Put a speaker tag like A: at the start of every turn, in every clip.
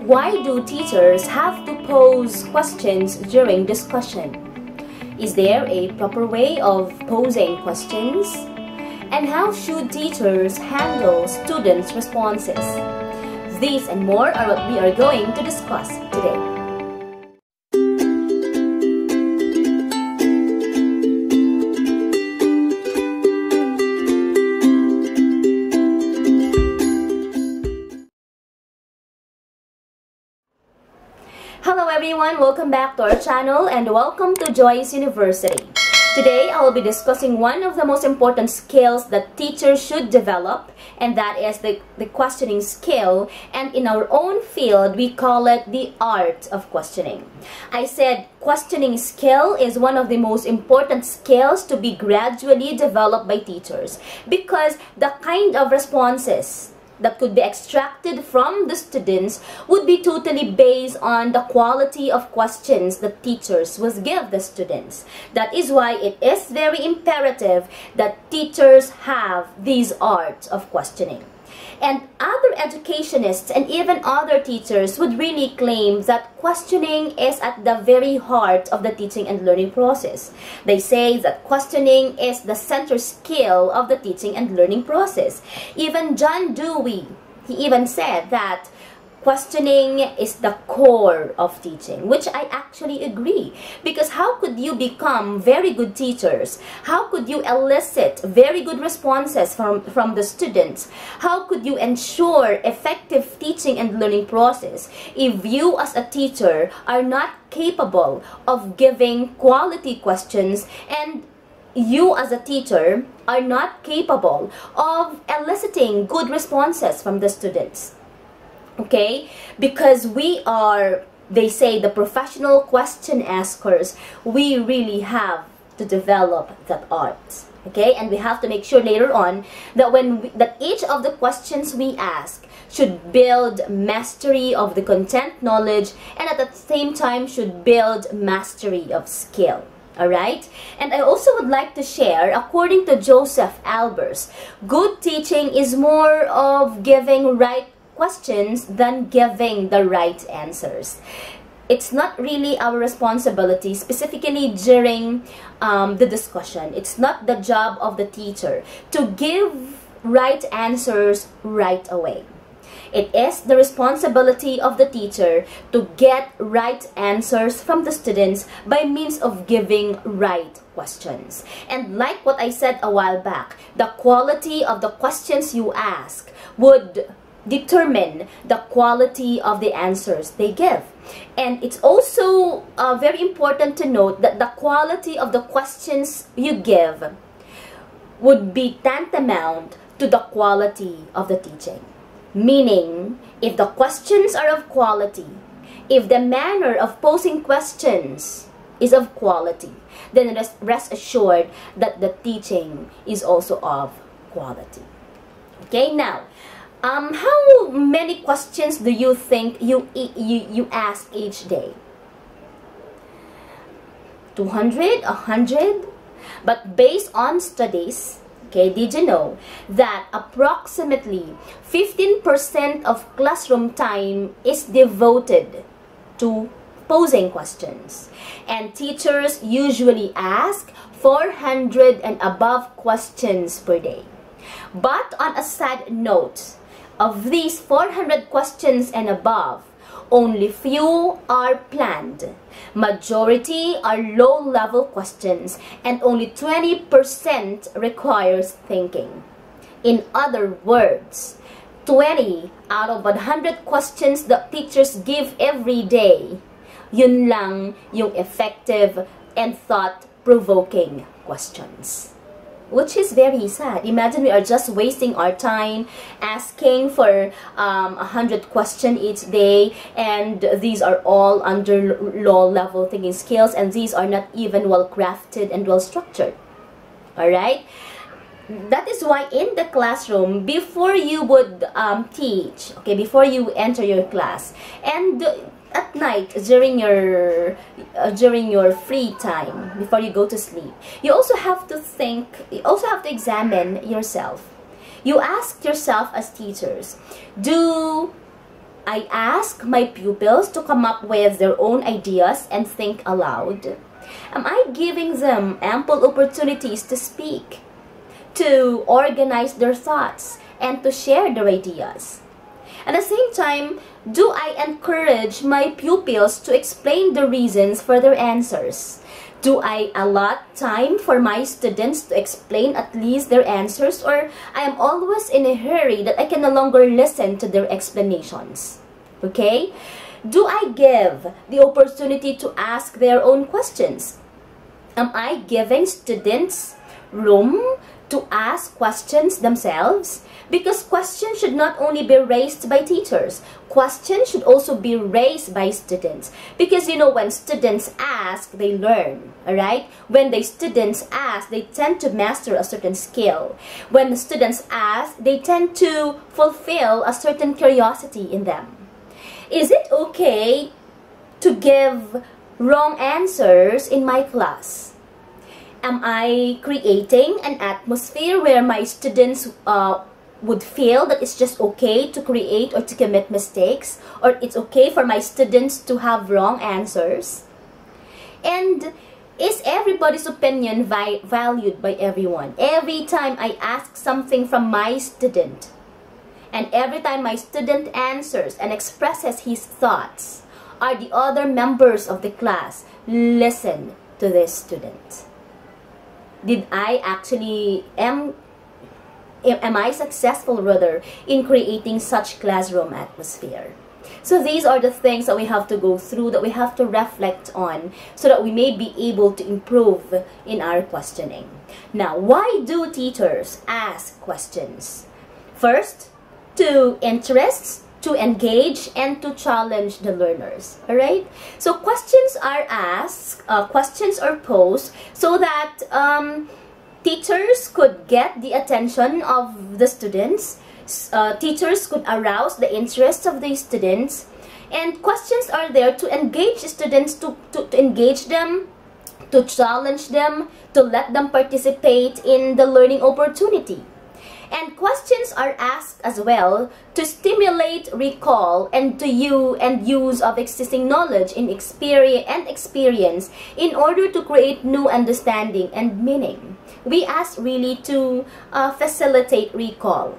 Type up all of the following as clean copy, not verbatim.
A: Why do teachers have to pose questions during discussion? Is there a proper way of posing questions? And how should teachers handle students' responses? These and more are what we are going to discuss today. Hello everyone, welcome back to our channel and welcome to Joy's University. Today I will be discussing one of the most important skills that teachers should develop, and that is the questioning skill, and in our own field we call it the art of questioning. I said questioning skill is one of the most important skills to be gradually developed by teachers, because the kind of responses that could be extracted from the students would be totally based on the quality of questions that teachers will give the students. That is why it is very imperative that teachers have these arts of questioning. And other educationists and even other teachers would really claim that questioning is at the very heart of the teaching and learning process. They say that questioning is the center skill of the teaching and learning process. Even John Dewey, he even said that questioning is the core of teaching, which I actually agree. Because how could you become very good teachers? How could you elicit very good responses from the students? How could you ensure effective teaching and learning process if you as a teacher are not capable of giving quality questions, and you as a teacher are not capable of eliciting good responses from the students? Okay, because we are, they say, the professional question askers, we really have to develop that art. Okay, and we have to make sure later on that that each of the questions we ask should build mastery of the content knowledge, and at the same time should build mastery of skill. Alright? And I also would like to share, according to Joseph Albers, good teaching is more of giving right questions than giving the right answers. It's not really our responsibility, specifically during the discussion. It's not the job of the teacher to give right answers right away. It is the responsibility of the teacher to get right answers from the students by means of giving right questions. And like what I said a while back, the quality of the questions you ask would determine the quality of the answers they give. And it's also very important to note that the quality of the questions you give would be tantamount to the quality of the teaching. Meaning, if the questions are of quality, if the manner of posing questions is of quality, then rest assured that the teaching is also of quality. Okay, now, how many questions do you think you ask each day? 200, 100? But based on studies, okay, did you know that approximately 15% of classroom time is devoted to posing questions? And teachers usually ask 400 and above questions per day. But on a sad note, of these 400 questions and above, only few are planned. Majority are low-level questions, and only 20% requires thinking. In other words, 20 out of 100 questions that teachers give every day, yun lang yung effective and thought-provoking questions. Which is very sad. Imagine we are just wasting our time asking for 100 questions each day, and these are all under low-level thinking skills, and these are not even well-crafted and well-structured. Alright? That is why in the classroom, before you would teach, okay, before you enter your class, and at night during your free time before you go to sleep, you also have to think, you also have to examine yourself. You ask yourself as teachers, do I ask my pupils to come up with their own ideas and think aloud? Am I giving them ample opportunities to speak, to organize their thoughts, and to share their ideas? At the same time, do I encourage my pupils to explain the reasons for their answers? Do I allot time for my students to explain at least their answers, or I am always in a hurry that I can no longer listen to their explanations? Okay? Do I give the opportunity to ask their own questions? Am I giving students room to ask questions themselves? Because questions should not only be raised by teachers, questions should also be raised by students. Because when students ask, they learn, alright? When the students ask, they tend to master a certain skill. When the students ask, they tend to fulfill a certain curiosity in them. Is it okay to give wrong answers in my class? Am I creating an atmosphere where my students would feel that it's just okay to create or to commit mistakes, or it's okay for my students to have wrong answers? And is everybody's opinion valued by everyone? Every time I ask something from my student, and every time my student answers and expresses his thoughts, are the other members of the class listen to this student? Did I actually am I successful rather in creating such classroom atmosphere? So these are the things that we have to go through, that we have to reflect on, so that we may be able to improve in our questioning. Now, why do teachers ask questions? First, to interest, to engage, and to challenge the learners. Alright? So questions are asked, questions are posed so that teachers could get the attention of the students. Teachers could arouse the interest of the students. And questions are there to engage students, to engage them, to challenge them, to let them participate in the learning opportunity. And questions are asked as well to stimulate recall and use of existing knowledge and experience in order to create new understanding and meaning. We ask really to facilitate recall.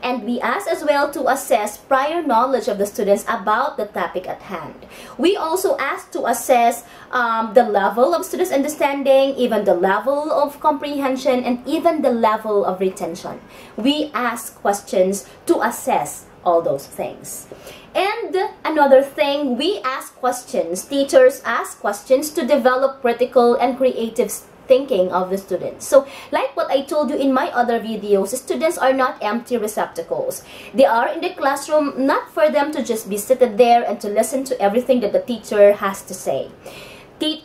A: And we ask as well to assess prior knowledge of the students about the topic at hand. We also ask to assess the level of students' understanding, even the level of comprehension, and even the level of retention. We ask questions to assess all those things. And another thing, we ask questions, teachers ask questions to develop critical and creative thinking of the students. So, like what I told you in my other videos, students are not empty receptacles. They are in the classroom not for them to just be seated there and to listen to everything that the teacher has to say.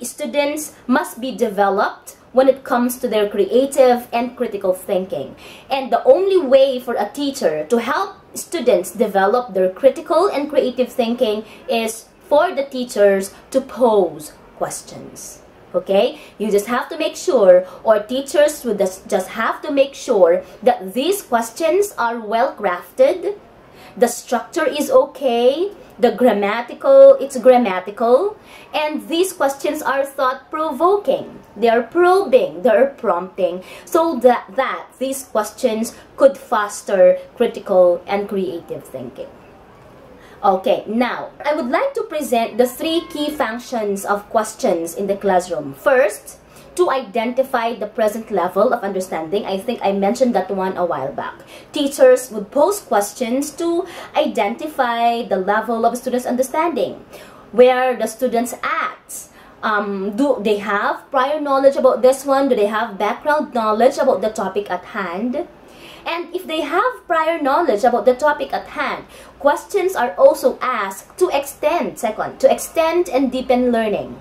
A: Students must be developed when it comes to their creative and critical thinking. And the only way for a teacher to help students develop their critical and creative thinking is for the teachers to pose questions. Okay, you just have to make sure, or teachers would just have to make sure that these questions are well crafted, the structure is okay, it's grammatical, and these questions are thought-provoking. They are probing, they are prompting, so that these questions could foster critical and creative thinking. Okay, now, I would like to present the 3 key functions of questions in the classroom. First, to identify the present level of understanding. I think I mentioned that one a while back. Teachers would pose questions to identify the level of students' understanding, where the students at. Do they have prior knowledge about this one? Do they have background knowledge about the topic at hand? And if they have prior knowledge about the topic at hand, questions are also asked to extend and deepen learning.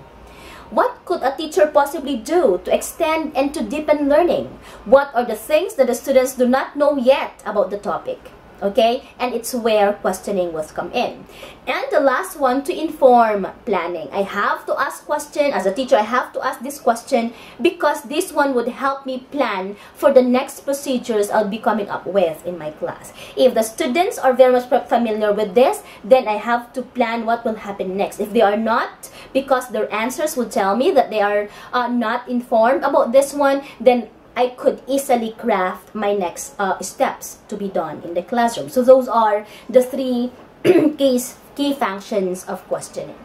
A: What could a teacher possibly do to extend and to deepen learning? What are the things that the students do not know yet about the topic? Okay, and it's where questioning will come in. And the last one, to inform planning. I have to ask question as a teacher. I have to ask this question because this one would help me plan for the next procedures I'll be coming up with in my class. If the students are very much familiar with this, then I have to plan what will happen next. If they are not, because their answers will tell me that they are not informed about this one, then I could easily craft my next steps to be done in the classroom. So those are the three key functions of questioning.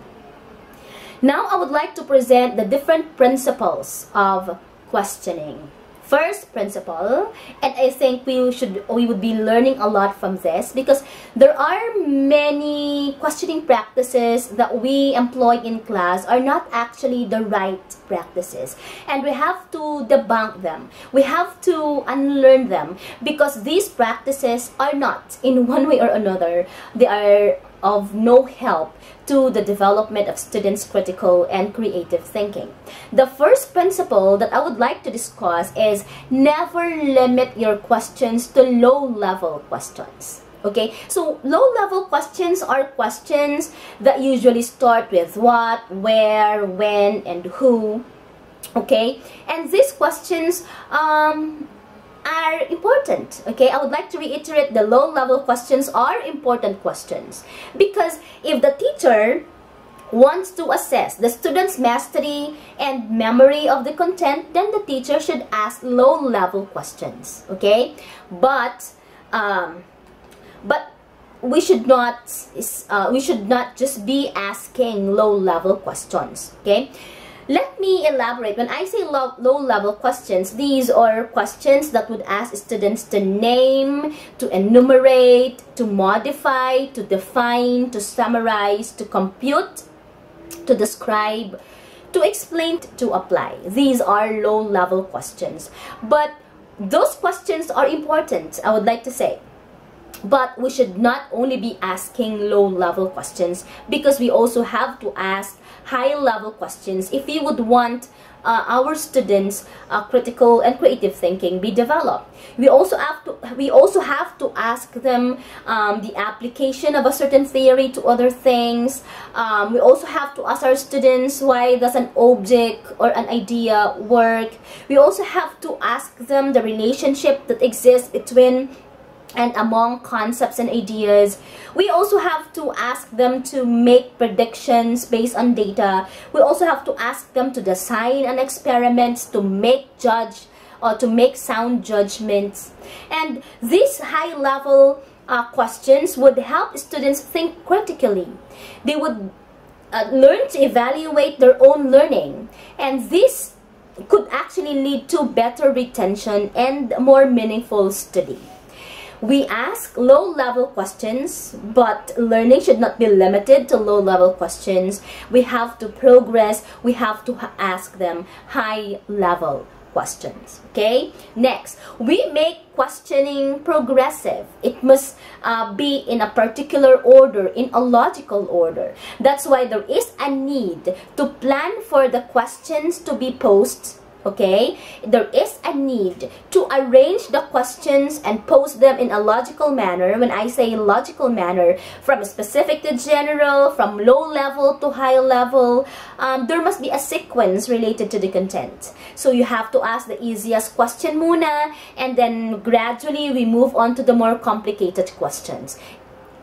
A: Now I would like to present the different principles of questioning. First principle, and I think we would be learning a lot from this because there are many questioning practices that we employ in class are not actually the right practices, and we have to debunk them. We have to unlearn them because these practices are not, in one way or another, they are of no help to the development of students' critical and creative thinking. The first principle that I would like to discuss is never limit your questions to low-level questions. Okay, so low-level questions are questions that usually start with what, where, when, and who. Okay, and these questions are important. Okay, I would like to reiterate, the low-level questions are important questions because if the teacher wants to assess the student's mastery and memory of the content, then the teacher should ask low-level questions. Okay, but we should not just be asking low-level questions. Okay, let me elaborate. When I say low-level questions, these are questions that would ask students to name, to enumerate, to modify, to define, to summarize, to compute, to describe, to explain, to apply. These are low-level questions. But those questions are important, I would like to say. But we should not only be asking low-level questions because we also have to ask high-level questions if we would want our students' critical and creative thinking be developed. We also have to ask them the application of a certain theory to other things. We also have to ask our students, why does an object or an idea work? We also have to ask them the relationship that exists between and among concepts and ideas. We also have to ask them to make predictions based on data. We also have to ask them to design an experiment, to make sound judgments. And these high-level questions would help students think critically. They would learn to evaluate their own learning, and this could actually lead to better retention and more meaningful study. We ask low-level questions, but learning should not be limited to low-level questions. We have to progress. We have to ask them high-level questions. Okay? Next, we make questioning progressive. It must be in a particular order, in a logical order. That's why there is a need to plan for the questions to be posed. Okay, there is a need to arrange the questions and pose them in a logical manner. When I say logical manner, from specific to general, from low level to high level, there must be a sequence related to the content. So you have to ask the easiest question muna, and then gradually we move on to the more complicated questions.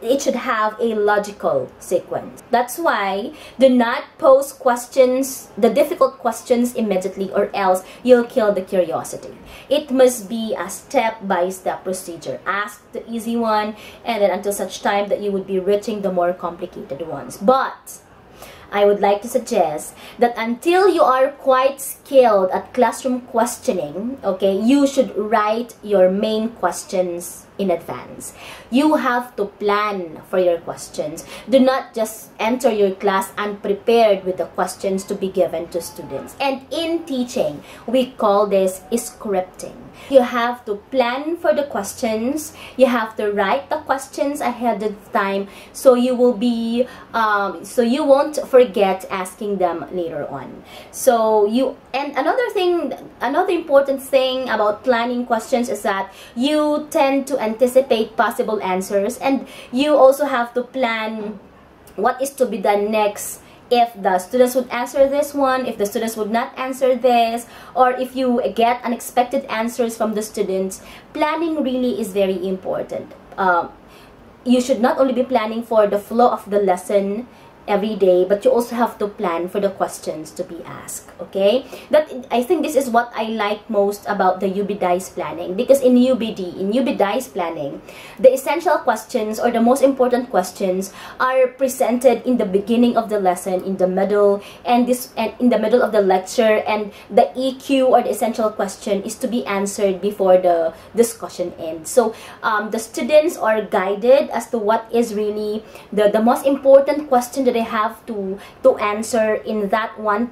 A: It should have a logical sequence. That's why do not pose questions, the difficult questions, immediately, or else you'll kill the curiosity. It must be a step-by-step procedure. Ask the easy one, and then until such time that you would be reaching the more complicated ones. But I would like to suggest that until you are quite skilled at classroom questioning, okay, you should write your main questions in advance. You have to plan for your questions. Do not just enter your class unprepared with the questions to be given to students. And in teaching, we call this scripting. You have to plan for the questions. You have to write the questions ahead of time, so you will be so you won't forget asking them later on. And another important thing about planning questions is that you tend to anticipate possible answers, and you also have to plan what is to be done next if the students would answer this one, if the students would not answer this, or if you get unexpected answers from the students. Planning really is very important. You should not only be planning for the flow of the lesson every day, but you also have to plan for the questions to be asked. Okay, I think this is what I like most about the UBDI's planning, because in UBDI's planning, the essential questions or the most important questions are presented in the beginning of the lesson, in the middle, and in the middle of the lecture, and the EQ or the essential question is to be answered before the discussion ends. So the students are guided as to what is really the most important question that they have to answer in that 1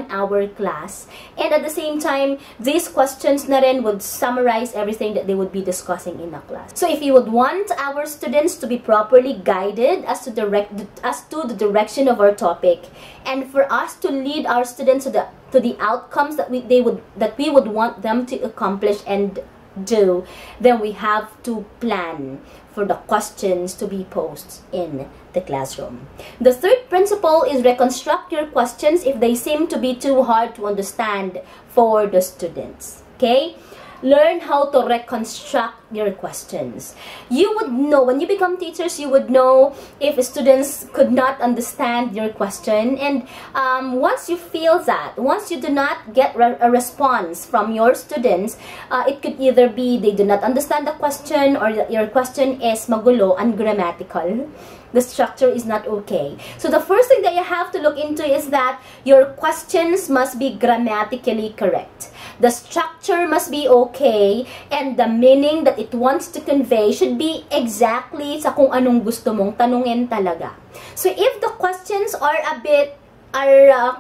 A: hour class. And at the same time, these questions na rin would summarize everything that they would be discussing in a class. So if you would want our students to be properly guided as to the direction of our topic, and for us to lead our students to the outcomes that we would want them to accomplish and do, then we have to plan for the questions to be posed in the classroom. The third principle is reconstruct your questions if they seem to be too hard to understand for the students. Okay? Learn how to reconstruct your questions. You would know, when you become teachers, you would know if students could not understand your question. And once you feel that, once you do not get a response from your students, it could either be they do not understand the question, or your question is magulo, ungrammatical. The structure is not okay. So the first thing that you have to look into is that your questions must be grammatically correct. The structure must be okay, and the meaning that it wants to convey should be exactly sa kung anong gusto mong tanungin talaga. So if the questions are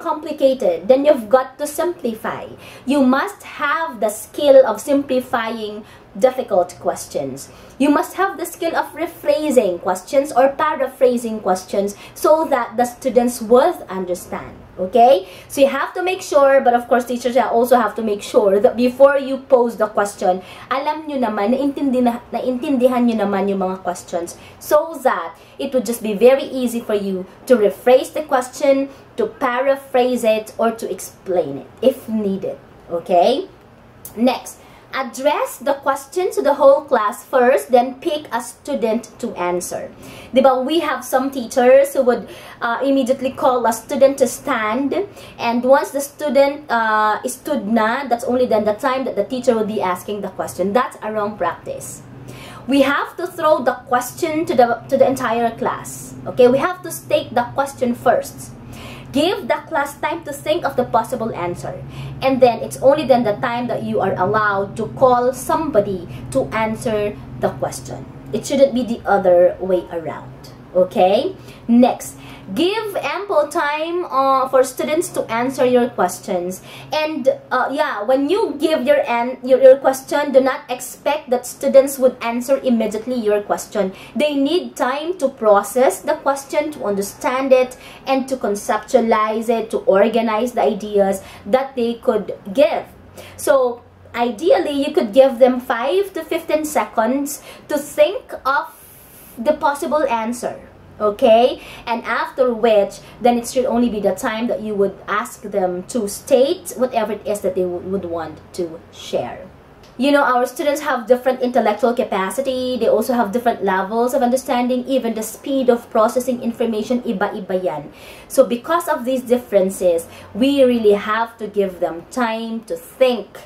A: complicated, then you've got to simplify. You must have the skill of simplifying difficult questions. You must have the skill of rephrasing questions or paraphrasing questions so that the students will understand. Okay? So you have to make sure, but of course teachers also have to make sure that before you pose the question, alam nyo naman, naintindihan nyo naman yung mga questions, so that it would just be very easy for you to rephrase the question, to paraphrase it, or to explain it if needed. Okay? Next, address the question to the whole class first, then pick a student to answer. Diba, we have some teachers who would immediately call a student to stand, and once the student stood na, that's only then the time that the teacher will be asking the question. That's a wrong practice. We have to throw the question to the entire class. Okay, we have to state the question first. Give the class time to think of the possible answer, and then it's only then the time that you are allowed to call somebody to answer the question. It shouldn't be the other way around. Okay? Next, give ample time for students to answer your questions. And yeah, when you give your question, do not expect that students would answer immediately your question. They need time to process the question, to understand it, and to conceptualize it, to organize the ideas that they could give. So ideally, you could give them 5 to 15 seconds to think of the possible answer. Okay, and after which, then it should only be the time that you would ask them to state whatever it is that they would want to share. You know, our students have different intellectual capacity. They also have different levels of understanding. Even the speed of processing information, iba-iba yan. So because of these differences, we really have to give them time to think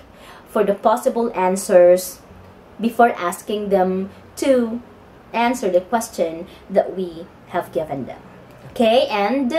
A: for the possible answers before asking them to answer the question that we have given them. Okay, and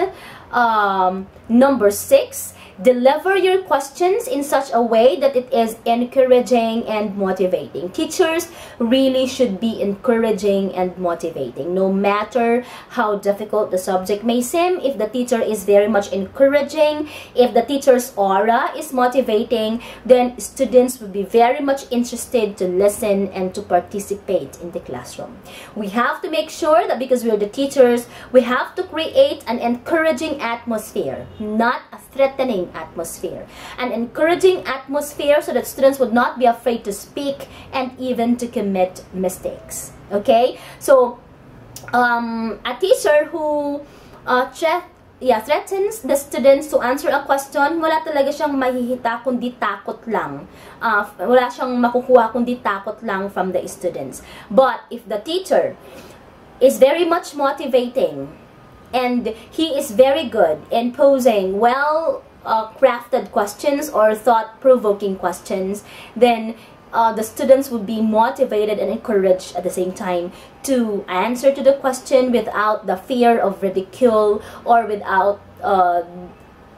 A: number 6, deliver your questions in such a way that it is encouraging and motivating. Teachers really should be encouraging and motivating. No matter how difficult the subject may seem, if the teacher is very much encouraging, if the teacher's aura is motivating, then students will be very much interested to listen and to participate in the classroom. We have to make sure that because we are the teachers, we have to create an encouraging atmosphere, not a threatening motivating atmosphere. An encouraging atmosphere so that students would not be afraid to speak and even to commit mistakes. Okay? So, a teacher who threatens the students to answer a question, wala talaga siyang mahihita kundi takot lang. Wala siyang makukuha kundi takot lang from the students. But if the teacher is very much motivating and he is very good in posing crafted questions or thought-provoking questions, then the students would be motivated and encouraged at the same time to answer to the question without the fear of ridicule or without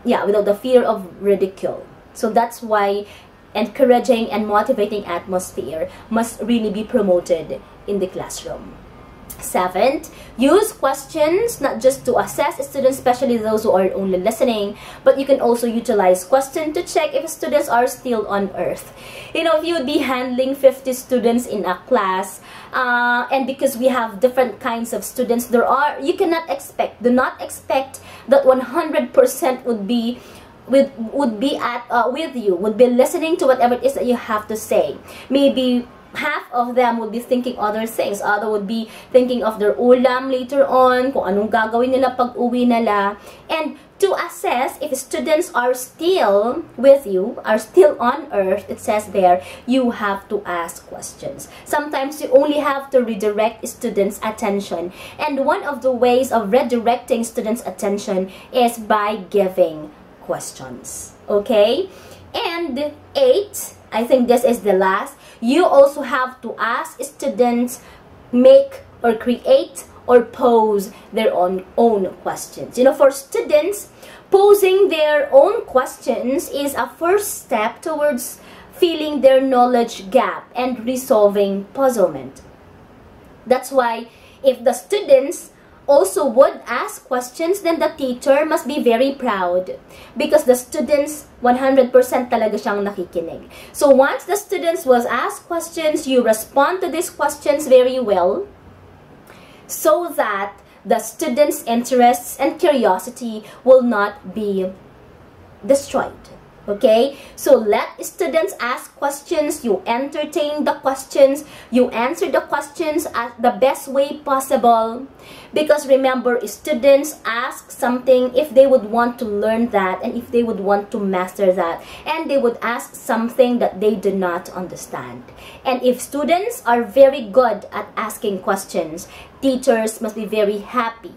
A: the fear of ridicule. So that's why encouraging and motivating atmosphere must really be promoted in the classroom. 7th, use questions not just to assess students, especially those who are only listening, but you can also utilize questions to check if students are still on earth. You know, if you would be handling 50 students in a class, and because we have different kinds of students, do not expect that 100% would be with you, would be listening to whatever it is that you have to say. Maybe half of them would be thinking other things. Other would be thinking of their ulam later on, kung anong gagawin nila pag uwi nila. And to assess if students are still with you, are still on earth, it says there, you have to ask questions. Sometimes you only have to redirect students' attention. And one of the ways of redirecting students' attention is by giving questions. Okay? And 8, I think this is the last, you also have to ask students make or create or pose their own questions. You know, for students, posing their own questions is a first step towards filling their knowledge gap and resolving puzzlement. That's why if the students also would ask questions, then the teacher must be very proud because the students 100% talaga siyang nakikinig. So once the students was asked questions, you respond to these questions very well so that the students' interests and curiosity will not be destroyed. Okay, so let students ask questions, you entertain the questions, you answer the questions at the best way possible. Because remember, students ask something if they would want to learn that and if they would want to master that. And they would ask something that they do not understand. And if students are very good at asking questions, teachers must be very happy.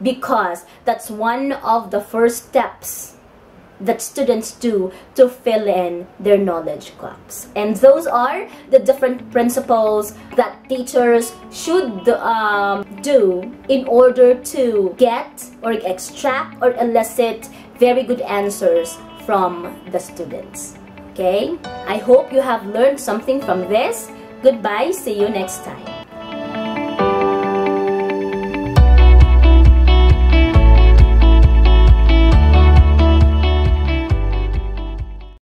A: Because that's one of the first steps that students do to fill in their knowledge gaps. And those are the different principles that teachers should do in order to get or extract or elicit very good answers from the students. Okay? I hope you have learned something from this. Goodbye. See you next time.